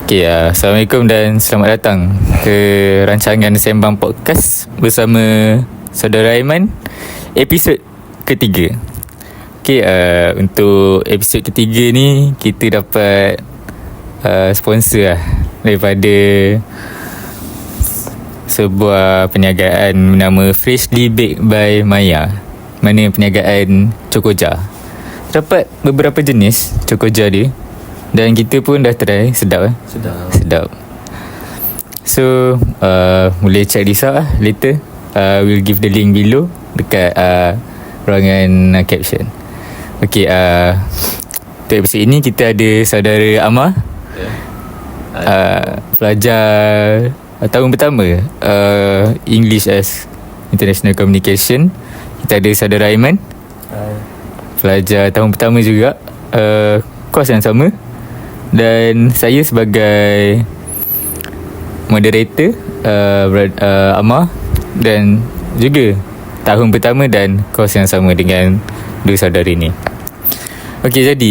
Okay, Assalamualaikum dan selamat datang ke rancangan Sembang Podcast bersama Saudara Aiman, episod ketiga. Okay, untuk episod ketiga ni kita dapat sponsor lah daripada sebuah perniagaan bernama Freshly Baked by Maya, mana perniagaan Cokoja. Dapat beberapa jenis Cokoja dia dan kita pun dah try. Sedap. So boleh check this out lah later. We'll give the link below dekat ruangan caption. Okay, untuk episod ini kita ada saudara Amar, pelajar tahun pertama English as International Communication. Kita ada saudara Aiman, pelajar tahun pertama juga, kos yang sama. Dan saya sebagai moderator, Amar, dan juga tahun pertama dan kos yang sama dengan dua saudara ni. Okey, jadi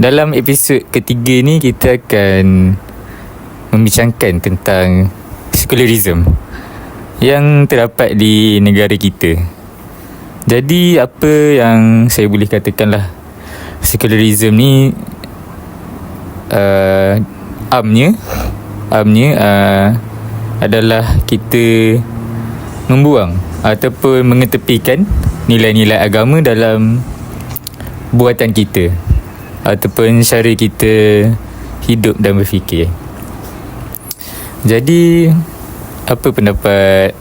dalam episod ketiga ni kita akan membincangkan tentang sekularisme yang terdapat di negara kita. Jadi apa yang saya boleh katakanlah, sekularisme ni amnya adalah kita membuang ataupun mengetepikan nilai-nilai agama dalam buatan kita ataupun cara kita hidup dan berfikir. Jadi apa pendapat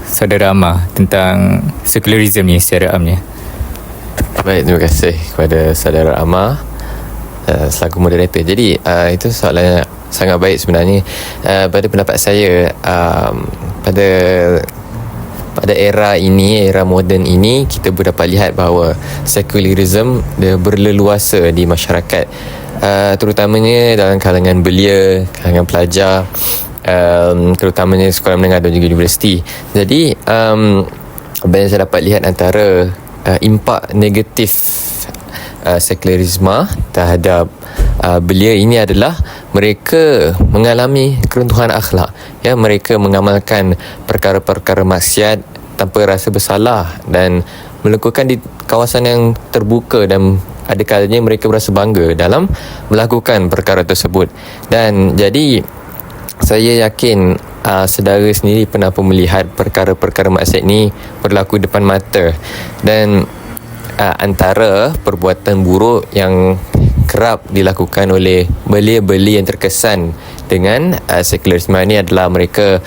saudara Amar tentang sekularisme ni secara amnya? Baik, terima kasih kepada saudara Amar selaku moderator. Jadi itu soalan sangat baik sebenarnya. Pada pendapat saya, pada era ini, era moden ini, kita dapat lihat bahawa sekularisme dia berleluasa di masyarakat, terutamanya dalam kalangan belia, kalangan pelajar, terutamanya sekolah menengah dan juga universiti. Jadi apa yang saya dapat lihat antara impak negatif sekularisme terhadap belia ini adalah mereka mengalami keruntuhan akhlak. Ya, mereka mengamalkan perkara-perkara maksiat tanpa rasa bersalah dan melakukan di kawasan yang terbuka, dan ada kalanya mereka berasa bangga dalam melakukan perkara tersebut. Dan jadi saya yakin saudara sendiri pernah pun melihat perkara-perkara maksiat ni berlaku depan mata. Dan antara perbuatan buruk yang kerap dilakukan oleh belia-belia yang terkesan dengan sekularisme ini adalah mereka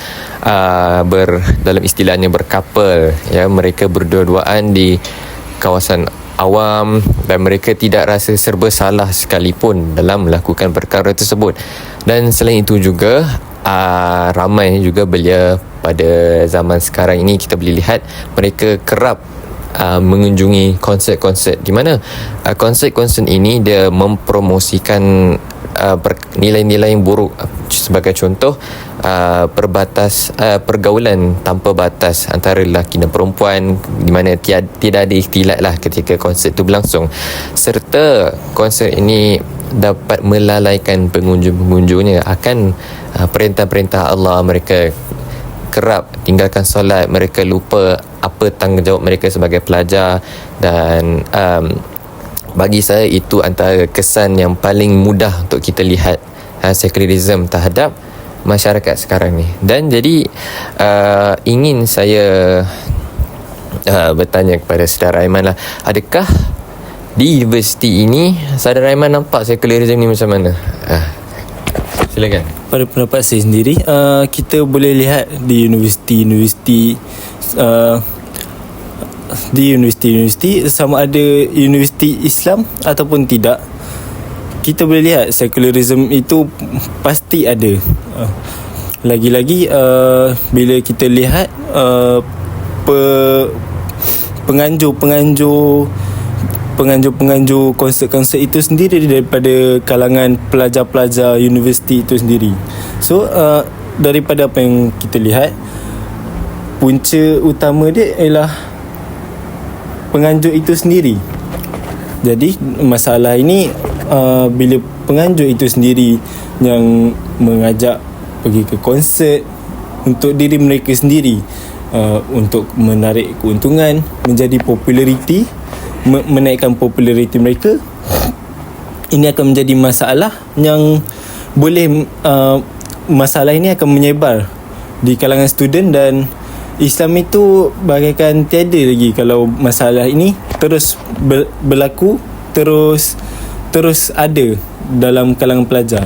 dalam istilahnya berkapal, ya, mereka berdua-duaan di kawasan awam dan mereka tidak rasa serba salah sekalipun dalam melakukan perkara tersebut. Dan selain itu juga ramai juga belia pada zaman sekarang ini, kita boleh lihat mereka kerap mengunjungi konsert-konsert di mana konsert-konsert ini dia mempromosikan nilai-nilai yang buruk. Sebagai contoh, pergaulan tanpa batas antara lelaki dan perempuan, di mana tidak ada ikhtilat lah ketika konsert itu berlangsung, serta konsert ini dapat melalaikan pengunjung-pengunjungnya akan perintah-perintah Allah. Mereka kerap tinggalkan solat, mereka lupa apa tanggungjawab mereka sebagai pelajar. Dan bagi saya itu antara kesan yang paling mudah untuk kita lihat sekularisme terhadap masyarakat sekarang ni. Dan jadi ingin saya bertanya kepada saudara Aiman lah, adakah di universiti ini saudara Aiman nampak sekularisme ni macam mana? Silakan. Pada pendapat saya sendiri, kita boleh lihat di universiti sama ada universiti Islam ataupun tidak, kita boleh lihat sekularisme itu pasti ada. Lagi-lagi bila kita lihat penganjur konsert-konsert itu sendiri daripada kalangan pelajar-pelajar universiti itu sendiri. So daripada apa yang kita lihat, punca utama dia ialah penganjur itu sendiri. Jadi masalah ini bila penganjur itu sendiri yang mengajak pergi ke konsert untuk diri mereka sendiri, untuk menarik keuntungan, menjadi populariti, menaikkan populariti mereka. Ini akan menjadi masalah yang boleh masalah ini akan menyebar di kalangan student, dan Islam itu bagaikan tiada lagi kalau masalah ini terus berlaku, terus ada dalam kalangan pelajar.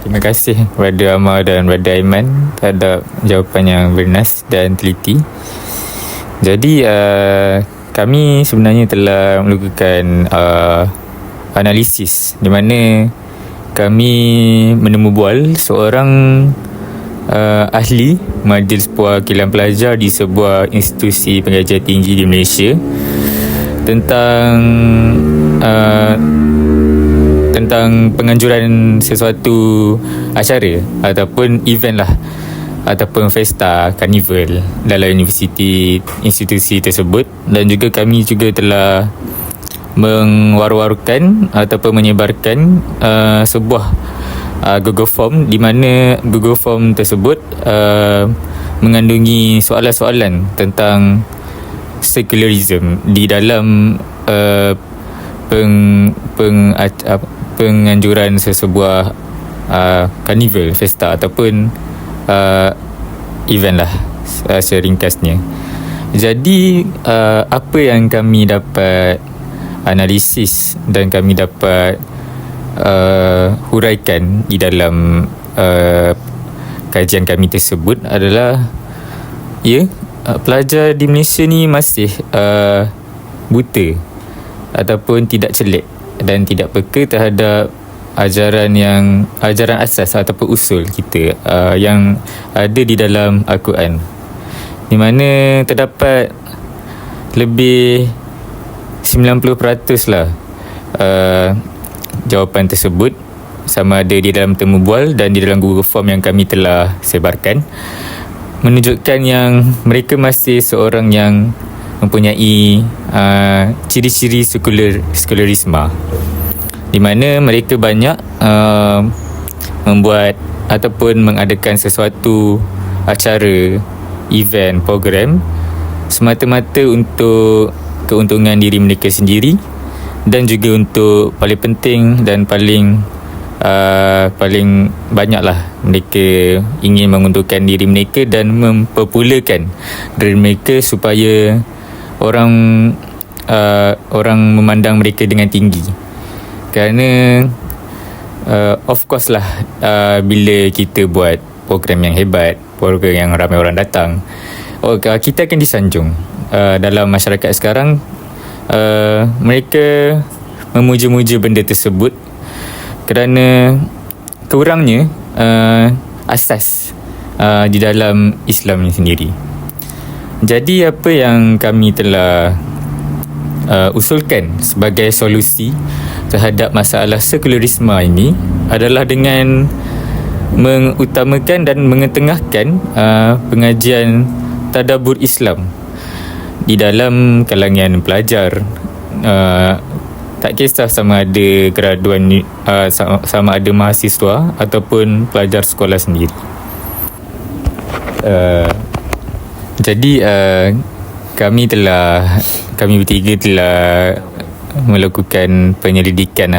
Terima kasih kepada Amar dan kepada Aiman terhadap jawapan yang bernas dan teliti. Jadi kami sebenarnya telah melakukan analisis di mana kami menemubual seorang ahli Majlis Perwakilan Pelajar di sebuah institusi pengajian tinggi di Malaysia tentang penganjuran sesuatu acara ataupun event lah, ataupun festa, karnival dalam institusi tersebut. Dan juga kami juga telah mengwar-warkan ataupun menyebarkan sebuah Google Form, di mana Google Form tersebut mengandungi soalan-soalan tentang secularism di dalam penganjuran sesebuah karnival, festa ataupun event lah secara ringkasnya. Jadi apa yang kami dapat analisis dan kami dapat huraikan di dalam kajian kami tersebut adalah pelajar di Malaysia ni masih buta ataupun tidak celik dan tidak peka terhadap ajaran asas ataupun usul kita yang ada di dalam Al-Quran, di mana terdapat lebih 90% lah jawapan tersebut, sama ada di dalam temu bual dan di dalam Google Form yang kami telah sebarkan, menunjukkan yang mereka masih seorang yang mempunyai ciri-ciri sekularisme, di mana mereka banyak membuat ataupun mengadakan sesuatu acara, event, program semata-mata untuk keuntungan diri mereka sendiri, dan juga untuk paling penting dan paling banyaklah mereka ingin menguntungkan diri mereka dan mempopularkan diri mereka supaya orang memandang mereka dengan tinggi. Kerana of course lah, bila kita buat program yang hebat, program yang ramai orang datang, kita akan disanjung. Dalam masyarakat sekarang, mereka memuja-muja benda tersebut kerana kurangnya asas di dalam Islam ini sendiri. Jadi apa yang kami telah usulkan sebagai solusi terhadap masalah sekularisme ini adalah dengan mengutamakan dan mengetengahkan pengajian tadabbur Islam di dalam kalangan pelajar, tak kisah sama ada graduan, sama ada mahasiswa ataupun pelajar sekolah sendiri. Jadi kami bertiga telah melakukan penyelidikan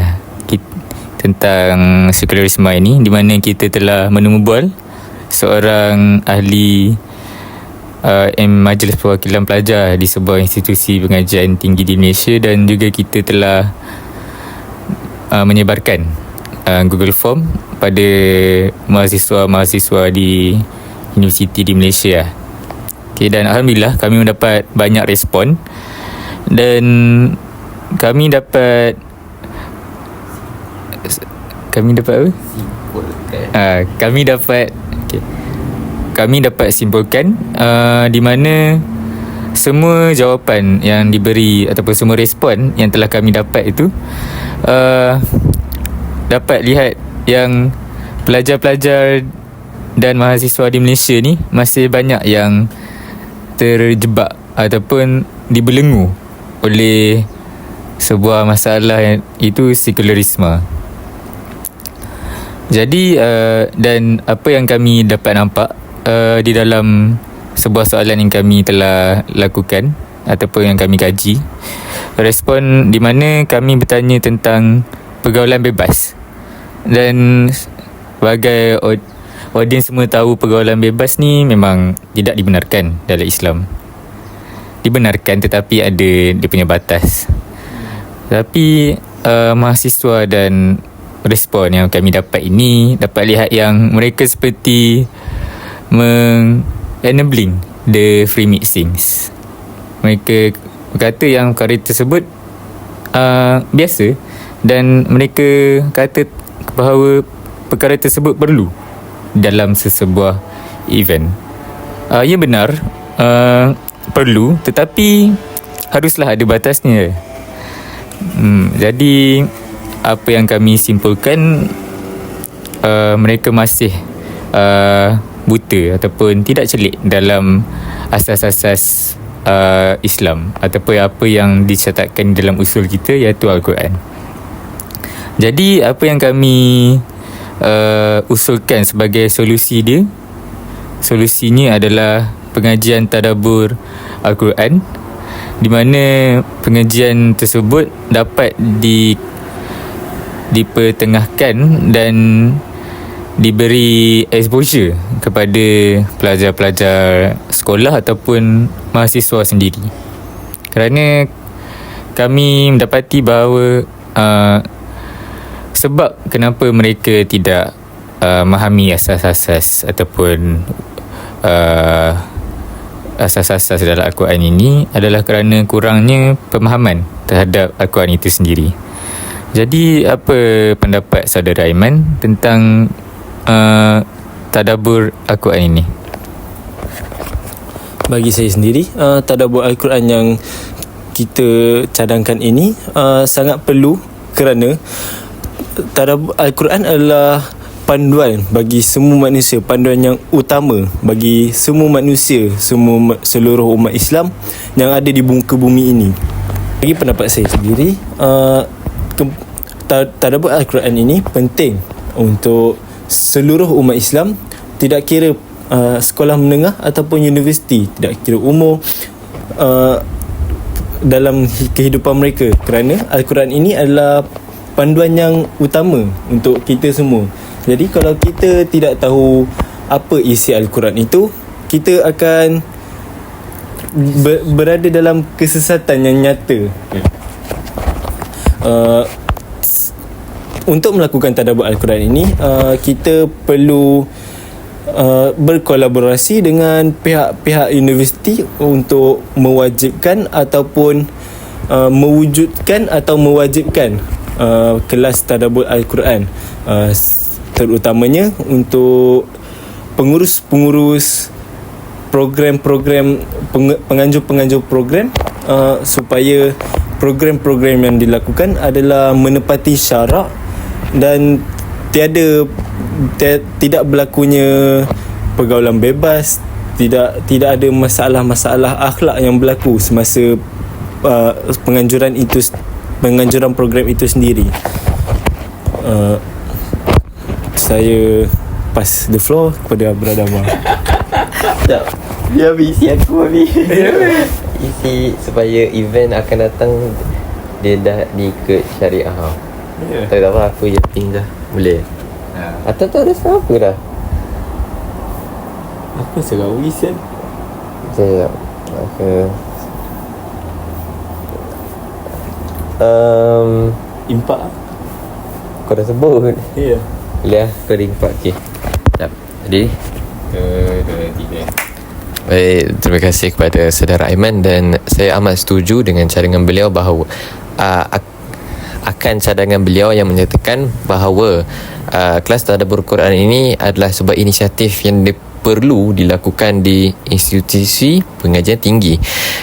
tentang sekularisme ini, di mana kita telah menemubual seorang ahli Majlis Perwakilan Pelajar di sebuah institusi pengajian tinggi di Malaysia, dan juga kita telah menyebarkan Google Form pada mahasiswa-mahasiswa di universiti di Malaysia. Dan alhamdulillah kami mendapat banyak respon, dan kami dapat apa? Kami dapat simpulkan di mana semua jawapan yang diberi ataupun semua respon yang telah kami dapat itu dapat lihat yang pelajar-pelajar dan mahasiswa di Malaysia ni masih banyak yang terjebak ataupun dibelenggu oleh sebuah masalah itu sekularisme. Jadi dan apa yang kami dapat nampak di dalam sebuah soalan yang kami telah lakukan ataupun yang kami kaji, respon di mana kami bertanya tentang pergaulan bebas, dan sebagai audiens semua tahu pergaulan bebas ni memang tidak dibenarkan dalam Islam. Dibenarkan tetapi ada dia punya batas. Tapi mahasiswa dan respon yang kami dapat ini dapat lihat yang mereka seperti enabling the free mixings. Mereka berkata yang perkara tersebut biasa, dan mereka kata bahawa perkara tersebut perlu dalam sesebuah event. Ya benar, perlu, tetapi haruslah ada batasnya. Jadi apa yang kami simpulkan, mereka masih buta ataupun tidak celik dalam asas-asas Islam ataupun apa yang dicatatkan dalam usul kita, iaitu Al-Quran. Jadi apa yang kami usulkan sebagai solusinya adalah pengajian tadabbur Al-Quran, di mana pengajian tersebut dapat dipertengahkan dan diberi exposure kepada pelajar-pelajar sekolah ataupun mahasiswa sendiri. Kerana kami mendapati bahawa sebab kenapa mereka tidak memahami asas-asas ataupun asas-asas dalam Al-Quran ini adalah kerana kurangnya pemahaman terhadap Al-Quran itu sendiri. Jadi apa pendapat saudara Aiman tentang tadabbur Al-Quran ini? Bagi saya sendiri, tadabbur Al-Quran yang kita cadangkan ini sangat perlu, kerana tadabbur Al-Quran adalah panduan bagi semua manusia, panduan yang utama bagi semua manusia, seluruh umat Islam yang ada di muka bumi ini. Bagi pendapat saya sendiri, tadabbur Al-Quran ini penting untuk seluruh umat Islam, tidak kira sekolah menengah ataupun universiti, tidak kira umur, dalam kehidupan mereka, kerana Al-Quran ini adalah panduan yang utama untuk kita semua. Jadi kalau kita tidak tahu apa isi Al-Quran itu, kita akan berada dalam kesesatan yang nyata. Untuk melakukan tadabbur Al-Quran ini, kita perlu berkolaborasi dengan pihak-pihak universiti untuk mewajibkan ataupun mewujudkan atau mewajibkan kelas tadabbur Al-Quran, terutamanya untuk pengurus-pengurus program-program, penganjur-penganjur program, supaya program-program yang dilakukan adalah menepati syarak dan tidak berlakunya pergaulan bebas, tidak ada masalah-masalah akhlak yang berlaku semasa penganjuran program itu sendiri. Saya pass the floor kepada Brother Amar. Tak, dia isi aku isi supaya event akan datang dia dah diikut syariah. Tak apa, aku je ping dah. Boleh? Atau tak ada apa dah. Apa serau isi? Sekejap. Impak. Kau dah sebut. Ya. Boleh lah, kau ada impak. Okay. Sekejap. Jadi 2, 3. Baik, terima kasih kepada saudara Aiman, dan saya amat setuju dengan cadangan beliau bahawa akan cadangan beliau yang menyatakan bahawa kelas tadabbur Quran ini adalah sebuah inisiatif yang perlu dilakukan di institusi pengajian tinggi.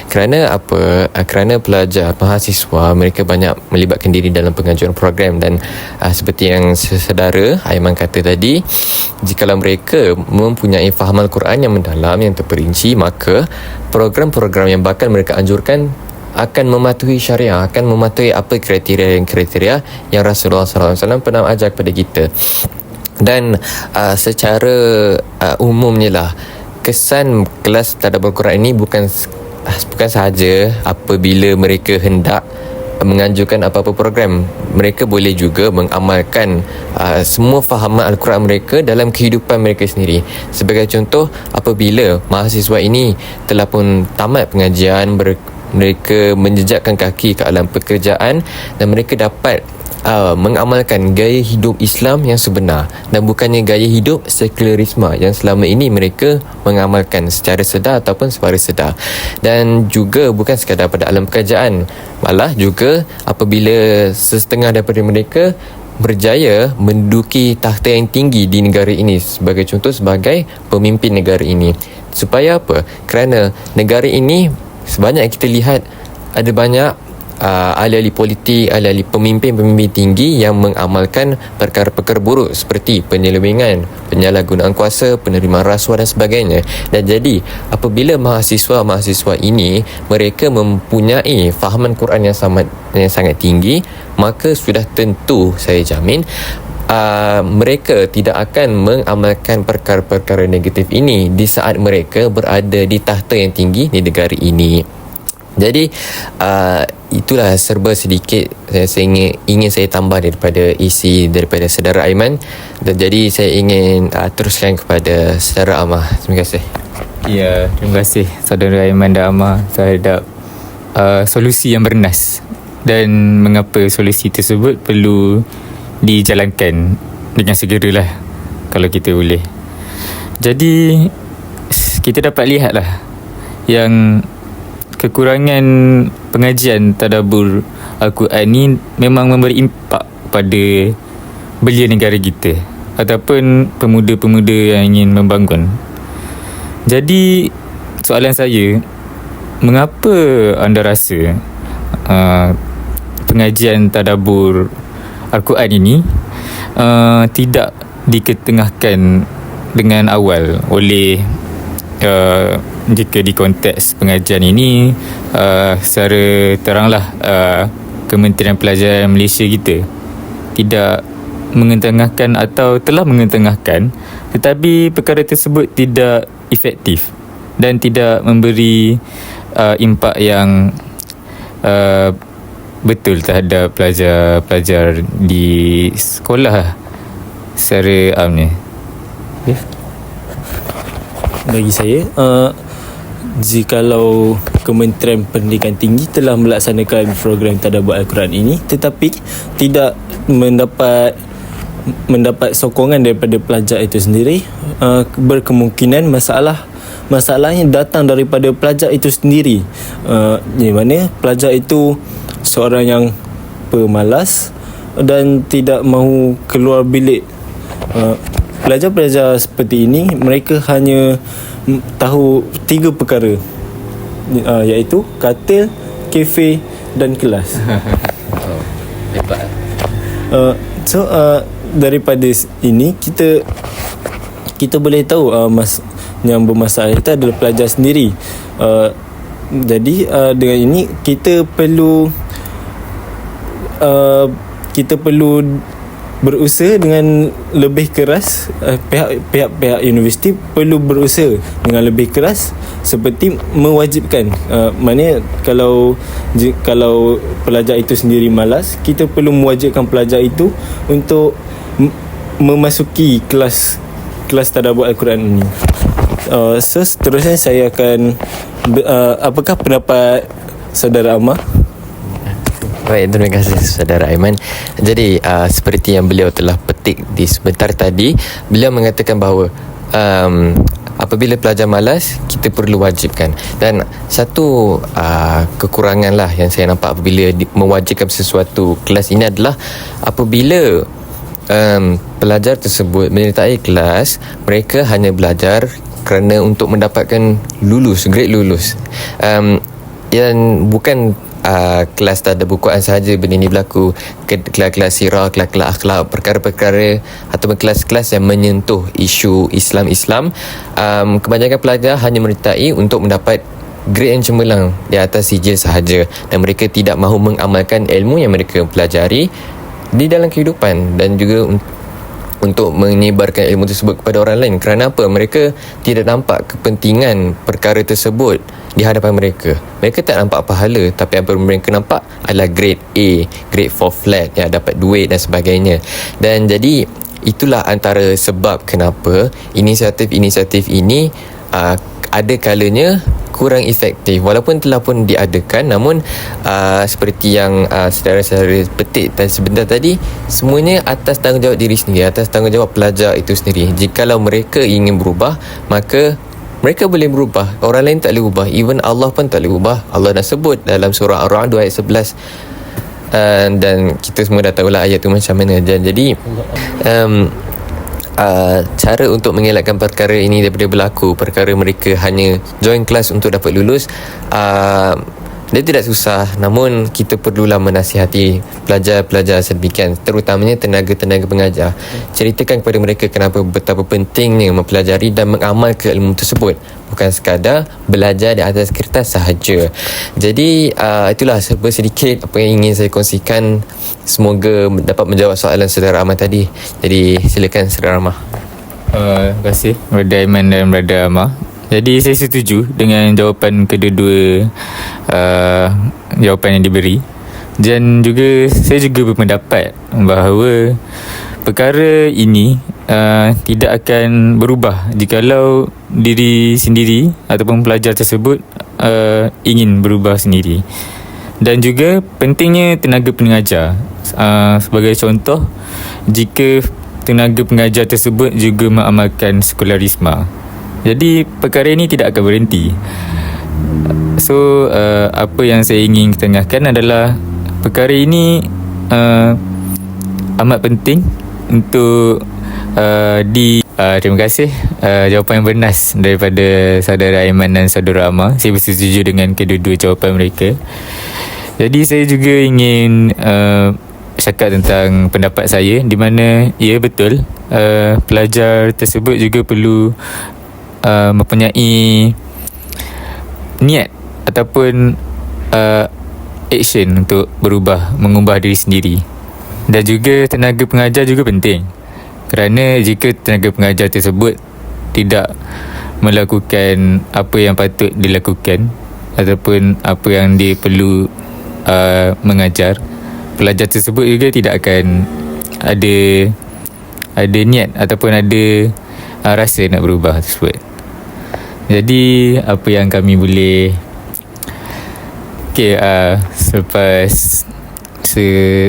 Kerana apa? Kerana pelajar, mahasiswa, mereka banyak melibatkan diri dalam pengajuan program, dan seperti yang saudara Aiman kata tadi, jikalau mereka mempunyai fahaman Al-Quran yang mendalam, yang terperinci, maka program-program yang bakal mereka anjurkan akan mematuhi syariah, akan mematuhi apa kriteria yang Rasulullah SAW pernah ajar kepada kita. Dan secara umumnya lah, kesan kelas tadabbur Quran ini bukan sahaja apabila mereka hendak menganjurkan apa-apa program. Mereka boleh juga mengamalkan semua fahaman Al-Quran mereka dalam kehidupan mereka sendiri. Sebagai contoh, apabila mahasiswa ini telah pun tamat pengajian, mereka menjejakkan kaki ke alam pekerjaan dan mereka dapat mengamalkan gaya hidup Islam yang sebenar dan bukannya gaya hidup sekularisme yang selama ini mereka mengamalkan secara sedar ataupun secara sedar. Dan juga bukan sekadar pada alam pekerjaan, malah juga apabila sesetengah daripada mereka berjaya menduduki takhta yang tinggi di negara ini, sebagai contoh sebagai pemimpin negara ini. Supaya apa? Kerana negara ini, sebanyak yang kita lihat, ada banyak ahli-ahli politik, ahli-ahli pemimpin-pemimpin tinggi yang mengamalkan perkara-perkara buruk seperti penyelewengan, penyalahgunaan kuasa, penerimaan rasuah dan sebagainya. Dan jadi apabila mahasiswa-mahasiswa ini mereka mempunyai fahaman Quran yang sangat tinggi, maka sudah tentu saya jamin mereka tidak akan mengamalkan perkara-perkara negatif ini di saat mereka berada di takhta yang tinggi di negara ini. Jadi itulah serba sedikit saya ingin saya tambah daripada isi daripada saudara Aiman. Dan jadi saya ingin teruskan kepada saudara Amar. Terima kasih. Ya, terima kasih saudara Aiman dan Amar terhadap solusi yang bernas dan mengapa solusi tersebut perlu dijalankan dengan segeralah kalau kita boleh. Jadi kita dapat lihatlah yang kekurangan pengajian tadabbur Al-Quran ni memang memberi impak pada belia negara kita ataupun pemuda-pemuda yang ingin membangun. Jadi soalan saya, mengapa anda rasa pengajian tadabbur Al-Quran ini tidak diketengahkan dengan awal oleh jika di konteks pengajian ini secara teranglah Kementerian Pelajaran Malaysia kita tidak mengetengahkan atau telah mengetengahkan, tetapi perkara tersebut tidak efektif dan tidak memberi impak yang betul terhadap pelajar-pelajar di sekolah secara amnya. Bagi saya, jikalau Kementerian Pendidikan Tinggi telah melaksanakan program tadabbur Al-Quran ini tetapi tidak mendapat sokongan daripada pelajar itu sendiri, berkemungkinan masalahnya datang daripada pelajar itu sendiri, di mana pelajar itu seorang yang pemalas dan tidak mahu keluar bilik. Pelajar-pelajar seperti ini, mereka hanya tahu 3 perkara, iaitu katil, kafe dan kelas. Hebat. Daripada ini kita boleh tahu yang bermasalah itu adalah pelajar sendiri. Jadi dengan ini kita perlu berusaha dengan lebih keras. Pihak-pihak universiti perlu berusaha dengan lebih keras seperti mewajibkan, maknanya kalau pelajar itu sendiri malas, kita perlu mewajibkan pelajar itu untuk memasuki kelas tadabbur Al-Quran ini. Seterusnya saya akan apakah pendapat saudara Amar? Baik, terima kasih saudara Aiman. Jadi seperti yang beliau telah petik di sebentar tadi, beliau mengatakan bahawa apabila pelajar malas, kita perlu wajibkan. Dan satu kekurangan lah yang saya nampak apabila mewajibkan sesuatu kelas ini adalah apabila pelajar tersebut menyertai kelas, mereka hanya belajar kerana untuk mendapatkan grade lulus. Yang bukan kelas tadabbur Quran sahaja benda ini berlaku, kelas-kelas sirah, kelas-kelas akhlak, perkara-perkara ataupun kelas-kelas yang menyentuh isu Islam. Kebanyakan pelajar hanya menyertai untuk mendapat grade yang cemerlang di atas sijil sahaja, dan mereka tidak mahu mengamalkan ilmu yang mereka pelajari di dalam kehidupan, dan juga untuk menyebarkan ilmu tersebut kepada orang lain. Kerana apa? Mereka tidak nampak kepentingan perkara tersebut di hadapan mereka. Mereka tak nampak pahala, tapi apa mereka nampak adalah grade A, grade 4 flat, yang dapat duit dan sebagainya. Dan jadi itulah antara sebab kenapa inisiatif ini ada kalanya kurang efektif, walaupun telah pun diadakan. Namun seperti yang saudara-saudara petik sebentar tadi, semuanya atas tanggungjawab diri sendiri, atas tanggungjawab pelajar itu sendiri. Jikalau mereka ingin berubah, maka mereka boleh berubah. Orang lain tak boleh ubah, even Allah pun tak boleh ubah. Allah dah sebut dalam surah Ar-Ra'd ayat 11, dan kita semua dah tahulah ayat tu macam mana. Dan jadi cara untuk mengelakkan perkara ini daripada berlaku, perkara mereka hanya join kelas untuk dapat lulus, dia tidak susah. Namun kita perlulah menasihati pelajar-pelajar sedemikian, terutamanya tenaga-tenaga pengajar. Ceritakan kepada mereka kenapa betapa pentingnya mempelajari dan mengamalkan ilmu tersebut, bukan sekadar belajar di atas kertas sahaja. Jadi itulah sedikit apa yang ingin saya kongsikan. Semoga dapat menjawab soalan saudara Ahmad tadi. Jadi silakan saudara Ahmad. Terima kasih Brother Aiman dan Brother Amar. Jadi saya setuju dengan jawapan kedua-dua jawapan yang diberi. Dan juga saya juga berpendapat bahawa perkara ini tidak akan berubah jikalau diri sendiri ataupun pelajar tersebut ingin berubah sendiri. Dan juga pentingnya tenaga pengajar. Sebagai contoh, jika tenaga pengajar tersebut juga mengamalkan sekularisme, jadi perkara ini tidak akan berhenti. So apa yang saya ingin ketengahkan adalah perkara ini amat penting untuk terima kasih jawapan yang bernas daripada saudara Aiman dan saudara Amar. Saya bersetuju dengan kedua-dua jawapan mereka. Jadi saya juga ingin cakap tentang pendapat saya, di mana ya betul, pelajar tersebut juga perlu mempunyai niat ataupun action untuk mengubah diri sendiri. Dan juga tenaga pengajar juga penting, kerana jika tenaga pengajar tersebut tidak melakukan apa yang patut dilakukan ataupun apa yang dia perlu mengajar, pelajar tersebut juga tidak akan ada niat ataupun ada rasa nak berubah tersebut. Jadi apa yang kami boleh selepas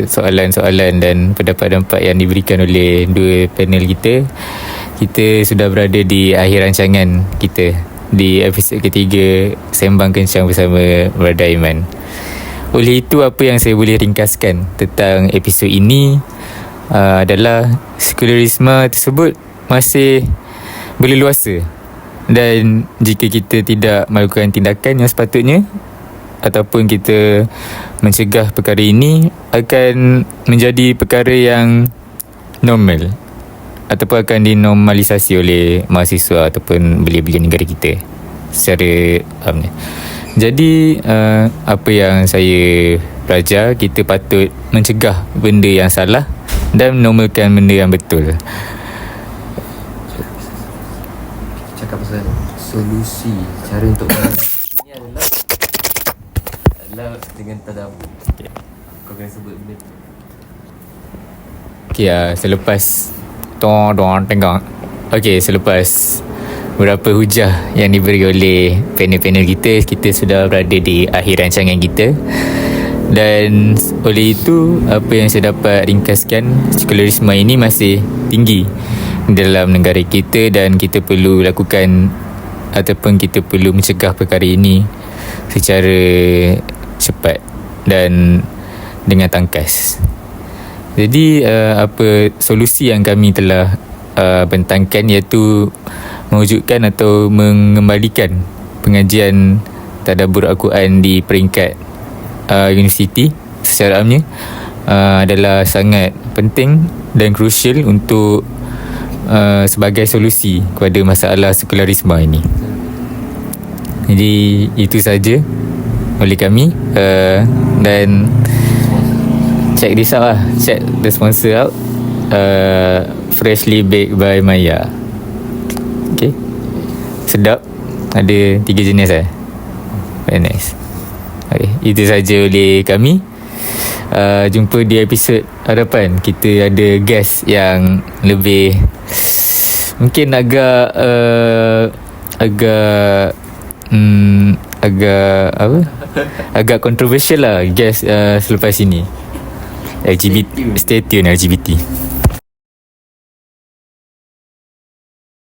soalan-soalan dan pendapat-pendapat yang diberikan oleh dua panel kita sudah berada di akhir rancangan kita di episod ketiga Sembang Kencang bersama Brother Aiman. Oleh itu, apa yang saya boleh ringkaskan tentang episod ini adalah sekularisme tersebut masih berleluasa, dan jika kita tidak melakukan tindakan yang sepatutnya ataupun kita mencegah perkara ini, akan menjadi perkara yang normal ataupun akan dinormalisasi oleh mahasiswa ataupun belia-belia negara kita secara amnya. Jadi apa yang saya belajar, kita patut mencegah benda yang salah dan menormalkan benda yang betul. Cakap pasal solusi, cara untuk ini adalah dengan tadabbur. Kau kena sebut benda tu. Okay, selepas tengok. Okay, selepas beberapa hujah yang diberi oleh panel-panel kita sudah berada di akhir rancangan kita. Dan oleh itu, apa yang saya dapat ringkaskan, sekularisme ini masih tinggi dalam negara kita, dan kita perlu lakukan ataupun kita perlu mencegah perkara ini secara cepat dan dengan tangkas. Jadi apa solusi yang kami telah bentangkan, iaitu mewujudkan atau mengembalikan pengajian tadabbur Al-Quran di peringkat universiti secara amnya adalah sangat penting dan krusial untuk sebagai solusi kepada masalah sekularisme ini. Jadi itu saja oleh kami. Dan check this out lah. Check the sponsor out. Freshly baked by Maya. Okay, sedap. Ada 3 jenis Very nice. Okay, itu saja oleh kami. Jumpa di episod hadapan. Kita ada guest yang lebih mungkin agak agak controversial lah guest selepas ini. LGBT. Stay tune LGBT.